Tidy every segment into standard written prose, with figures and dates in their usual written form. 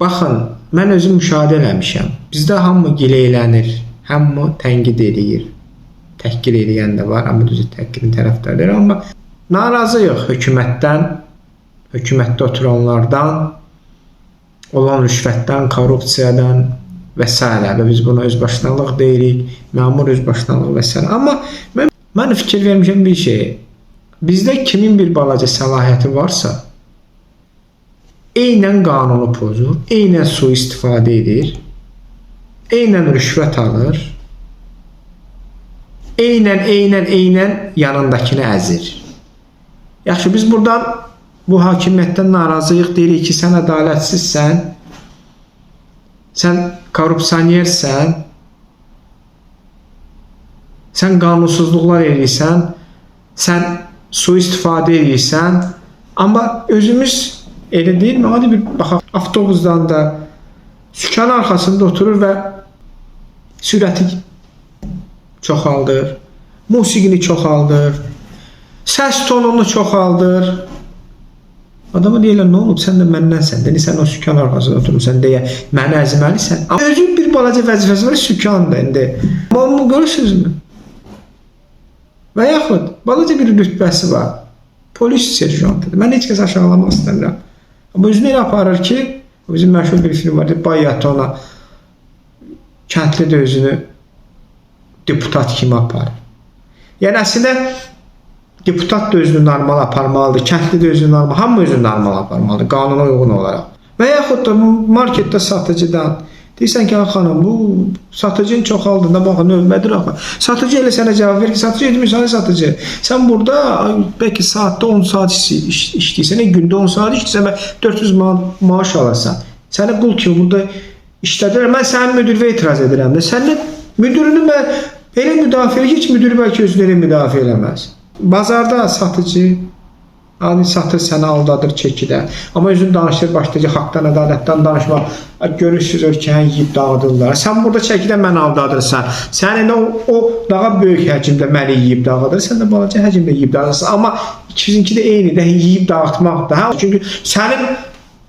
Baxın, mən özüm müşahidə eləmişəm. Bizdə hamı gileylənir, hamı tənqid edir. Təhqir edən də var, amma düzü təhqirin tərəfdarları. Amma narazıyıq hökumətdən, hökumətdə oturanlardan, olan rüşvətdən, korrupsiyadan və s. Və biz buna özbaşınalıq deyirik, məmur özbaşınalıq və s. Amma mən fikir vermişəm bir şey. Bizdə kimin bir balaca səlahiyyəti varsa, eynən qanunu pozur, eynən sui-istifadə edir, eynən rüşvət alır, eynən yanındakini əzir. Yaxşı, biz buradan bu hakimiyyətdən narazıyıq, deyirik ki, sən ədalətsizsən, sən korrupsiyonersən, sən qanunsuzluqlar edirsən, sən sui-istifadə edirsən, amma özümüz elə deyil mi? Hadi bir baxaq, avtobusdan da sükan arxasında oturur və sürəti çoxaldır, musiqini çoxaldır, səs tonunu çoxaldır. Adama deyirlər, nə olub, sən də məndənsən, sən o sükan arxasında oturursan deyə məni əzməlisən. Amma özün bir balaca vəzifəsi var, sükandır indi. Amma onu görürsünüzmü? Və yaxud, balaca bir rütbəsi var, polis serjantıdır. Mən heç kəs aşağılamaq istəmirəm. Amma özünü elə aparır ki, bizim məşhur bir film var, Bayat ona kəndli də özünü deputat kimi aparır. Yəni əslində deputat da özünü normal aparmalıdır, kəndli də özünü normal, hamı özünü normal aparmalıdır, qanuna uyğun olaraq. Və yaxud da marketdə satıcıdan deyirsən ki, xanım, bu satıcının çoxaldığında baxın, növbədir axı. Satıcı elə sənə cavab verir ki, satıcı etmirsən, satıcı. Sən burada bəlkə saatda 10 saat işləyirsən, gündə 10 saat işləyirsən və 400 maaş alarsan. Səni qul kimi burada işlədirəm. Mən sənin müdürünə etiraz edirəm. Sənin müdürünü mən elə müdafiə edir ki, müdürü bəlkə özünü müdafiə eləməz. Bazarda satıcı satır, səni aldadır çəkidə. Amma özün danışır, başlayacaq haqdan, ədalətdən danışmaq. Görürsünüz, ölkəni yiyib dağıdırlar. Sən burada çəkidə məni aldadırsan. Sən elə o daha böyük həcmdə məni yiyib dağıdır. Sən də balaca həcmdə yiyib dağıdırsan. Amma ikisinki də eynidir, yiyib dağıtmaqdır. Çünki sənin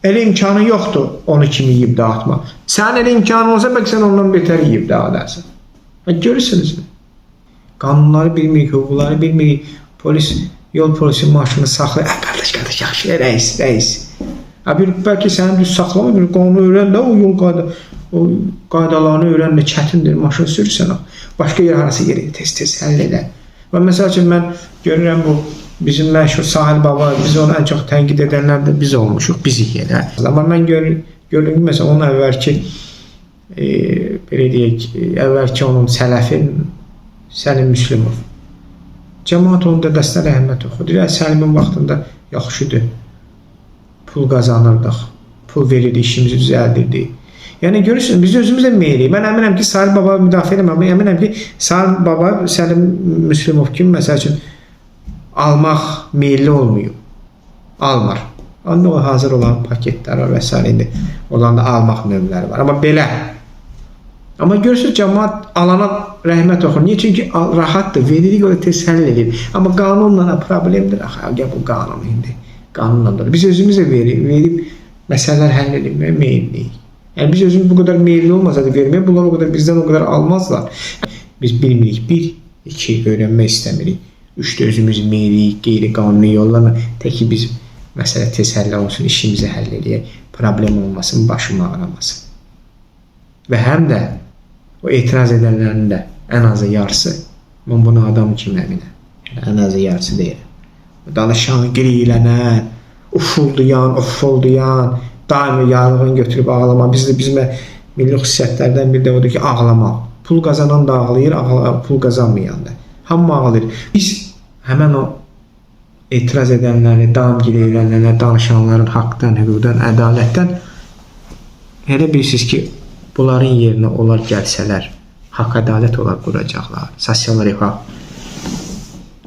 elə imkanın yoxdur onu kimi yiyib dağıtmaq. Sənin elə imkanın olsa, bəlkə sən ondan betər yiyib dağıdarsın. Görürsünüzmü? Qanunları bilmirik, hüquqları bilmirik. Yol polisi maşını saxlayır. Qardaş, yaxşı, rəis. Bəlkə səni düz saxlamır, qanunu öyrən də, o yol qaydalarını öyrən də çətindir, maşın sürürsən. Başqa yer harası yeri tez-tez həll edə. Və məsəl üçün, mən görürəm bu bizim məşhur Sahil Baba, biz onu ən çox tənqid edənlər də biz olmuşuq, bizik elə. Amma mən görürüm ki, məsələn, onun əvvəlki, belə deyək, əvvəlki onun sələfi Səlim Müslümov. Cəmaat onun dədəsinə rəhmət oxudur. Səlimin vaxtında yaxşıdır. Pul qazanırdıq. Pul verirdik, işimizi düzəldirdik. Yəni görürsünüz, biz özümüzlə meylik. Mən əminəm ki, Sahil Baba müdafiə eləməm. Əminəm ki, Sahil Baba Səlim Müslümov kimi, məsəl üçün, almaq meyilli olmuyor. Almır. Onda o hazır olan paketlər var və s. indi. Ondan da almaq növləri var. Amma belə. Amma görürsünüz, cəmaat alana rəhmət oxur. Niyə? Çünki rahatdır, veririk, o da tez həll edir. Amma qanunla problemdir. Gəl bu qanun indi. Qanunla da. Biz özümüzə verib məsələlər həll edilməyə meyilliyik. Yəni biz özümüz bu qədər meyilli olmasa da verməyə, bunlar o qədər bizdən o qədər almazlar. Biz bilmirik, 1, 2 öyrənmək istəmirik. 3 özümüz meyilliyik, qeyri-qanuni yollarla. Tək ki biz məsələ tez həll olsun, işimizi həll edək, problem olmasın, başım ağrımasın. Və həm də o etiraz edənlərin də ən azı yarısı, mən bunu adam kimi əminəm, ən azı yarısı deyirəm. Danışan, qeylənən, ufuldayan, daimi yağlığını götürüb ağlama. Bizim milli xüsusiyyətlərdən biri də odur ki, ağlamaq. Pul qazanan da ağlayır, pul qazanmayan da. Hamı ağlayır. Biz həmən o etiraz edənləri, daim qeylənənləri, danışanların haqdan, hüquqdan, ədalətdən elə bilirsiniz ki, bunların yerinə onlar gəlsələr, haqq ədalət olaraq quracaqlar. Sosial refah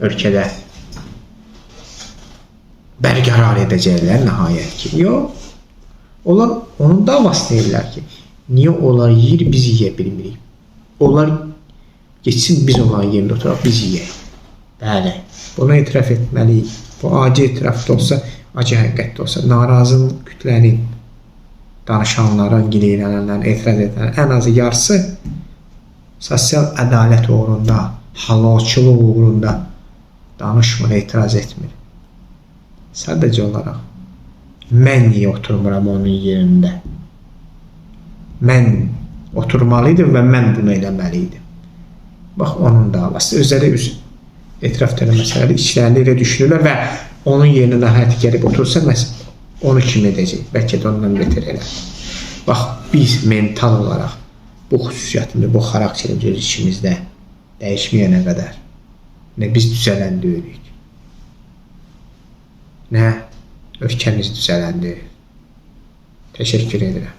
ölkədə bərqərar edəcəklər nəhayət ki. Yox, onlar onun davası deyirlər ki, niyə onlar yiyir, biz yiyə bilmirik. Onlar geçsin, biz onların yerində oturaq, biz yiyək. Bəli, buna etiraf etməliyik. Bu acı etiraf da olsa, acı həqiqət də olsa, narazı kütlənin danışanların, gileylənənlərin, etiraz edənlərin ən azı yarısı sosial ədalət uğrunda, halalçılıq uğrunda danışmır, etiraz etmir. Sadəcə olaraq mən niyə oturmuram onun yerində? Mən oturmalıydım və mən bunu eləməliydim. Bax, onun davası. Özləri etiraf edən məsələləri içlərində elə düşünürlər və onun yerinə nəhayət gəlib otursa, onu kim edəcək? Bəlkə də ondan beter elə. Bax, biz mental olaraq bu xüsusiyyətimizi, bu xarakterimizi öz içimizdə dəyişməyənə qədər nə biz düzələn deyirik, nə ölkəmiz düzələn deyil. Təşəkkür edirəm.